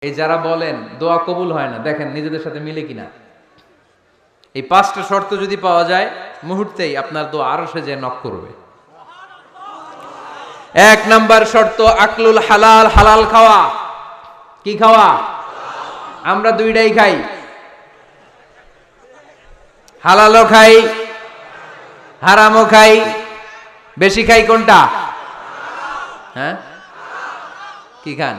এই যারা বলেন দোয়া কবুল হয় না, দেখেন নিজেদের সাথে মিলে কিনা। এই পাঁচটা শর্ত যদি পাওয়া যায়, মুহূর্তেই আপনার দোয়া আরশে যে নক করবে। এক নাম্বার শর্ত আকলুল হালাল, হালাল খাওয়া। কি খাওয়া? আমরা দুইটাই খাই, হালালও খাই হারামও খাই। বেশি খাই কোনটা? হ্যাঁ, কি খান?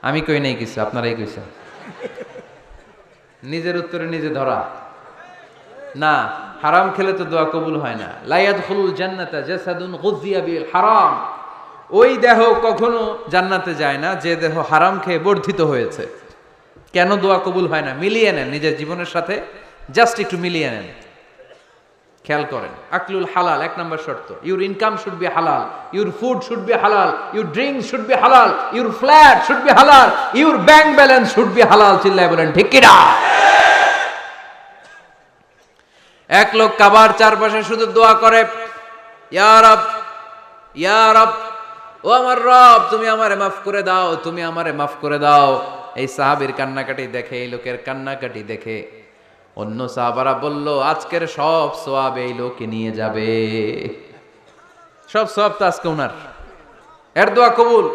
আমি কই নাই কিছু, আপনারাই কইছেন। নিজের উত্তরে নিজে ধরা না। হারাম খেলে তো দোয়া কবুল হয় না। লা ইয়াদখুলুল জান্নাতা জাসাদুন গুযিয়া বিল হারাম। ওই দেহ কখনো জান্নাতে যায় না যে দেহ হারাম খেয়ে বর্ধিত হয়েছে। কেন দোয়া কবুল হয় না? মিলিয়ে নেন নিজের জীবনের সাথে, জাস্ট একটু মিলিয়ে নেন, খেয়াল করেন। আকলুল হালাল এক নম্বর শর্ত। ইউর ইনকাম শুড বি হালাল, ইউর ফুড শুড বি হালাল, ইউর ড্রিঙ্ক শুড বি হালাল, ইউর ফ্ল্যাট শুড বি হালাল, your bank balance should be হালাল। চিল্লায় বলেন ঠিক কিনা? এক লোক কাবার চারপাশে শুধু দোয়া করে, ইয়া রব, ইয়া রব, ও আমার রব, তুমি আমারে মাফ করে দাও, তুমি আমারে মাফ করে দাও। এই সাহাবীর কান্নাকাটি দেখে, এই লোকের কান্নাকাটি দেখে অন্য সাহাবারা বলল, আজকের সব সওয়াব এই লোকে নিয়ে যাবে। সব সওয়াব তো আজকে ওনার। এর দোয়া কবুল।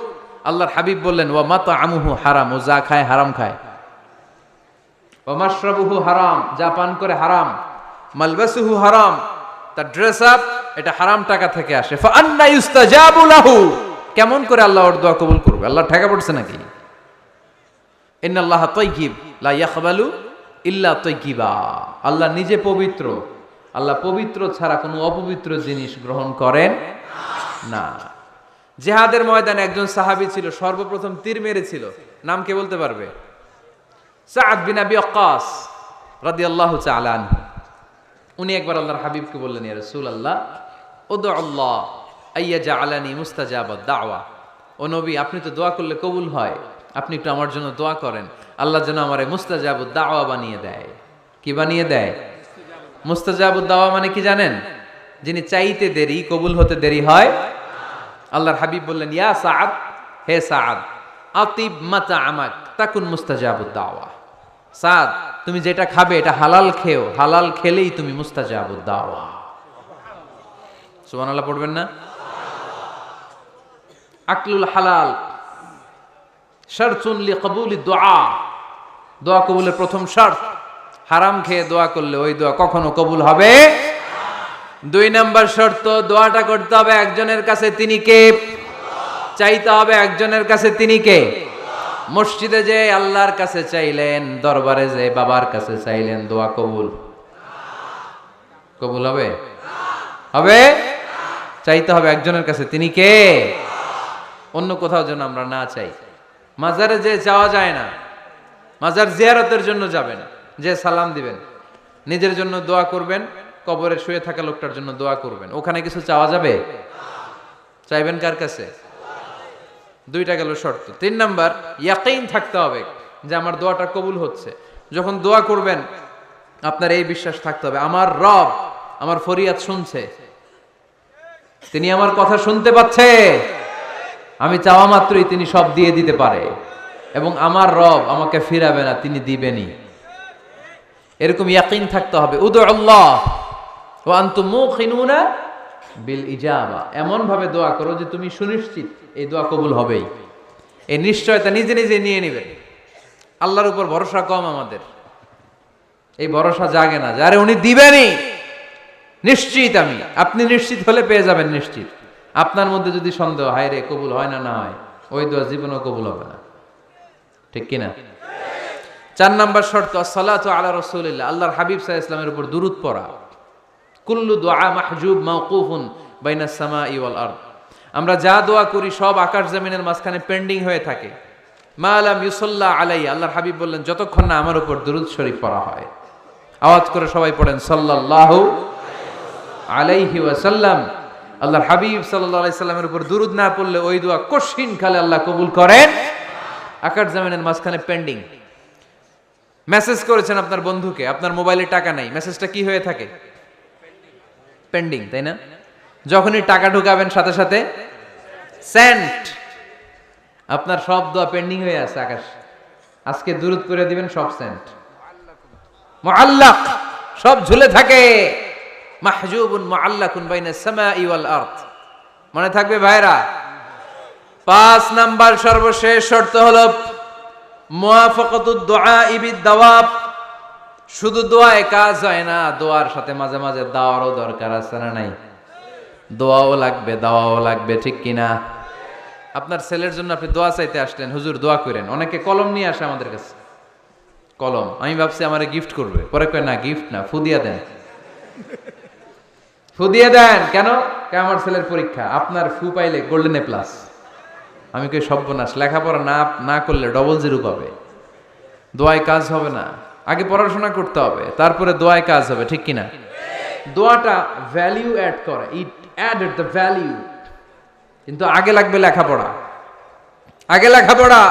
আল্লাহর হাবিব বললেন, ওয়া মাতআমুহু হারাম, ও যা খায় হারাম খায়। ওয়া মাশরাবুহু হারাম, যা পান করে হারাম। মালবাসুহু হারাম, তার ড্রেস আপ এটা হারাম টাকা থেকে আসে। ফা আন্না ইউস্তাজাবু লাহু, কেমন করে আল্লাহ ওর দোয়া কবুল করবে? আল্লাহ ঠেকা পড়ছে নাকি? ইন্নাল্লাহা তাইয়্যিব লা ইয়াকবালু ইল্লা তাইয়্যিবা। আল্লাহ নিজে পবিত্র, আল্লাহ পবিত্র ছাড়া কোনো অপবিত্র জিনিস গ্রহণ করেন না। জিহাদের ময়দানে একজন সাহাবী ছিল, সর্বপ্রথম তীর মেরেছিল। নাম কে বলতে পারবে? সাআদ বিন আবি ওয়াক্কাস রাদিয়াল্লাহু তাআলা আনহু। উনি একবার আল্লাহর হাবিবকে বললেন, ইয়া রাসূলুল্লাহ, উদু আল্লাহ আইয়াজআলানি মুস্তাজাবাদ দাওয়া। ও নবী, আপনি তো দোয়া করলে কবুল হয়, আপনি একটু আমার জন্য দোয়া করেন, আল্লাহ যেন আমারে মুস্তাজাবুদ দাওয়া বানিয়ে দেয়। কি বানিয়ে দেয়? মুস্তাজাবুদ দাওয়া মানে কি জানেন? যিনি চাইতে দেরি, কবুল হতে দেরি হয়। আল্লাহর হাবিব বললেন, ইয়া সাআদ, হে সাআদ, আতিব মাতআমাক তাকুন মুস্তাজাবুদ দাওয়া। সাদ, তুমি যেটা খাবে এটা হালাল খেও, হালাল খেলেই তুমি মুস্তাজাবুদ দাওয়া। সুবহানাল্লাহ পড়বেন না? আকলুল হালাল শারতুন লিকবুলি দুআ, দোয়া কবুলের প্রথম শর্ত। হারাম খেয়ে দোয়া করলে ওই দোয়া কখনো কবুল হবে। দুই নাম্বার শর্ত, দোয়াটা করতে হবে একজনের কাছে, তিনি কে? চাইতে হবে একজনের কাছে, তিনি কে? মসজিদে যে আল্লাহর কাছে চাইলেন, দরবারে যে বাবার কাছে চাইলেন, দোয়া কবুল কবুল হবে? হবে? চাইতে হবে একজনের কাছে, তিনি কে? অন্য কোথাও যেন আমরা না চাই। মাজারে যে যাওয়া যায় না, মাজার জিয়ারতের জন্য যাবেন, যে সালাম দিবেন, নিজের জন্য দোয়া করবেন, কবরে শুয়ে থাকা লোকটার জন্য দোয়া করবেন। ওখানে কিছু চাওয়া যাবে? চাইবেন কার কাছে? দুইটা গেল শর্ত। তিন নাম্বার, ইয়াকিন থাকতে হবে যে আমার দোয়াটা কবুল হচ্ছে। যখন দোয়া করবেন আপনার এই বিশ্বাস থাকতে হবে, আমার রব আমার ফরিয়াদ শুনছে, তিনি আমার কথা শুনতে পাচ্ছে, আমি চাওয়া মাত্রই তিনি সব দিয়ে দিতে পারে, এবং আমার রব আমাকে ফিরাবে না, তিনি দিবেনই। এরকম ইয়াকিন থাকতে হবে। উদু আল্লাহ ওয়া আনতুম মুকিনুনা বিল ইজাবা, এমন ভাবে দোয়া করো যে তুমি সুনিশ্চিত এই দোয়া কবুল হবেই। এই নিশ্চয়তা নিজে নিজে নিয়ে নেবেন। আল্লাহর উপর ভরসা কম আমাদের, এই ভরসা জাগে না যারে উনি দিবেনই। নিশ্চিত আমি, আপনি নিশ্চিত হলে পেয়ে যাবেন নিশ্চিত। আপনার মধ্যে যদি সন্দেহ, হায় রে কবুল হয় না, না হয়, ওই দোয়া জীবনেও কবুল হবে না। ঠিক কিনা? চার নাম্বার শর্ত, আসসালাতু আলা রাসূলিল্লাহ, আল্লাহর হাবিব সাল্লাল্লাহু আলাইহি ওয়াসাল্লামের উপর দুরূদ পড়া। কুল্লু দুআ মাহজুব মাওকুফুন বাইনাস সামাই ওয়াল আরদ। আমরা যা দোয়া করি সব আকাশ জমিনের মাঝখানে পেন্ডিং হয়ে থাকে। মা লাম ইউসাল্লা আলাইহি, আল্লাহর হাবিব বললেন, যতক্ষণ না আমার উপর দুরূদ শরীফ পড়া হয়। আওয়াজ করে সবাই পড়েন, সাল্লাল্লাহু আলাইহি ওয়াসাল্লাম। আল্লাহর হাবিব সাল্লাল্লাহু আলাইহি সাল্লামের উপর দুরূদ না পড়লে ওই দোয়া কঠিন কালে আল্লাহ কবুল করেন। আকাশ জমিনের মাঝখানে পেন্ডিং। মেসেজ করেছেন আপনার বন্ধুকে, আপনার মোবাইলে টাকা নাই, মেসেজটা কি হয়ে থাকে? পেন্ডিং, তাই না? যখনই টাকা ঢুকাবেন সাথে সাথে সেন্ট। আপনার সব দোয়া পেন্ডিং হয়ে আছে আকাশ, আজকে দুরূদ করে দিবেন সব সেন্ট। মুআল্লাক, সব ঝুলে থাকে। মাহজুবুন মুআল্লাকুন বাইনাস সামাই ওয়াল আরদ। মনে থাকবে ভাইরা? 5 নাম্বার সর্বশেষ শর্ত হলো মুওয়াফাকাতুদ দুআ বিদ দাওয়াব। শুধু দোয়ায় কাজ হয় না, দোয়ার সাথে মাঝে মাঝে দাওয়ারও দরকার আছে না নাই? দোয়াও লাগবে, দাওয়াও লাগবে, ঠিক কিনা? আপনার ছেলের জন্য আপনি দোয়া চাইতে আসলেন, হুজুর দোয়া করেন। অনেকে কলম নিয়ে আসে আমাদের কাছে, কলম। আমি ভাবছি আমারে গিফট করবে, পরে কয় না গিফট না, ফু দিয়া দেন। ফু দিয়ে দেন কেন? আমার ছেলের পরীক্ষা, আপনার ফু পাইলে গোল্ডেন এ প্লাস। আমি কই সর্বনাশ, লেখাপড়া না করলে ডবল জিরো পাবে, দোয়ায় কাজ হবে না। আগে পড়াশোনা করতে হবে, তারপরে দোয়ায় কাজ হবে, ঠিক কিনা? দোয়াটা ভ্যালিউ অ্যাড করে, ইট অ্যাডেড দ্য ভ্যালিউ। কিন্তু আগে লাগবে লেখাপড়া, আগে লেখাপড়া।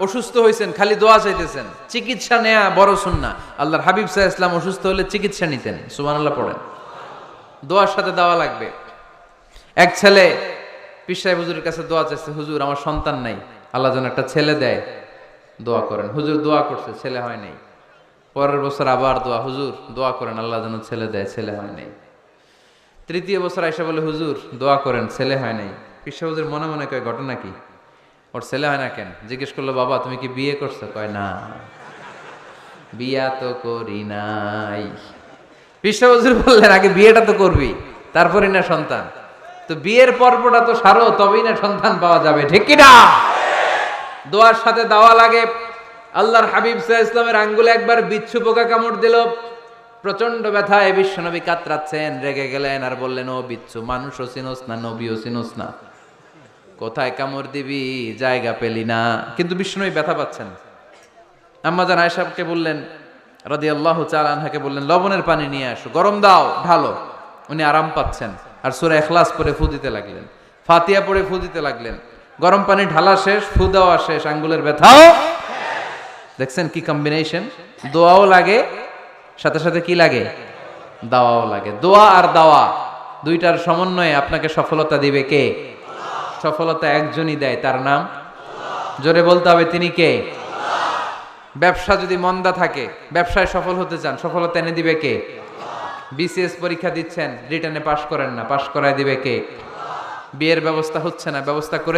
অসুস্থ হয়েছেন, খালি দোয়া চাইতেছেন, চিকিৎসা নেয়া বড় সুন্নাহ। আল্লাহর হাবিব সাল্লাল্লাহু আলাইহি ওয়াসাল্লাম অসুস্থ হলে চিকিৎসা নিতেন। সুবহানাল্লাহ পড়েন। দোয়ার সাথে দেওয়া লাগবে। এক ছেলে পীর সাহেব হুজুরের কাছে দোয়া চাইছে, হুজুর আমার সন্তান নাই, আল্লাহ যেন একটা ছেলে দেয়, দোয়া করেন। হুজুর দোয়া করছে, ছেলে হয় নাই। পরের বছর আবার দোয়া, হুজুর দোয়া করেন আল্লাহ যেন ছেলে দেয়, ছেলে হয় নাই। তৃতীয় বছর আইসা বলে, হুজুর দোয়া করেন, ছেলে হয় নাই। পীর সাহেব হুজুর মনে মনে কয়, ঘটনা কি? ওর ছেলে হয় না কেন? জিজ্ঞেস করলো, বাবা তুমি কি বিয়ে করছো? কয় না, বিয়া তো করি নাই। পীর সাহেব হুজুর বললেন, আগে বিয়েটা তো করবি, তারপরে না সন্তান। তো বিয়ের পর্বটা তো সারো, তবেই না সন্তান পাওয়া যাবে, ঠিক কি না? দোয়ার সাথে দেওয়া লাগে। আল্লাহর হাবিব সাল্লাল্লাহু আলাইহি ওয়াসাল্লামের আঙ্গুলে একবার বিচ্ছু পোকা কামড় দিল, প্রচন্ড ব্যথায় বিশ্বনবী কাতরাচ্ছেন, রেগে গেলেন আর বললেন, ও বিচ্ছু, মানুষও চিনোস না, নবীও চিনোস না, কোথায় কামড় দিবি, জায়গা পেলি না। কিন্তু বিশ্বনবী ব্যথা পাচ্ছেন। আম্মা জান আয়েশাকে বললেন রাদিয়াল্লাহু তাআলা আনহাকে বললেন, লবণের পানি নিয়ে আসো, গরম দাও, ঢালো। উনি আরাম পাচ্ছেন আর সূরা ইখলাস পড়ে ফু দিতে লাগলেন, ফাতিহা পড়ে ফু দিতে লাগলেন। গরম পানি ঢালা শেষ, ফু দেওয়া শেষ, আঙ্গুলের ব্যথাও। দেখছেন কি কম্বিনেশন? দোয়াও লাগে, সাথে সাথে কি লাগে? দাওয়াও লাগে। দোয়া আর দাওয়া দুইটার সমন্বয়ে আপনাকে সফলতা দিবে কে? সফলতা একজনই দেয়, তার নাম জোরে বলতে হবে, তিনি কে? ব্যবসা যদি মন্দা থাকে, ব্যবসায় সফল হতে চান, সফলতা এনে দিবে কে? বিসিএস পরীক্ষা দিচ্ছেন, রিটেনে পাশ করেন না, পাশ করায় দিবে কে? বিয়ের ব্যবস্থা হচ্ছে না, ব্যবস্থা করে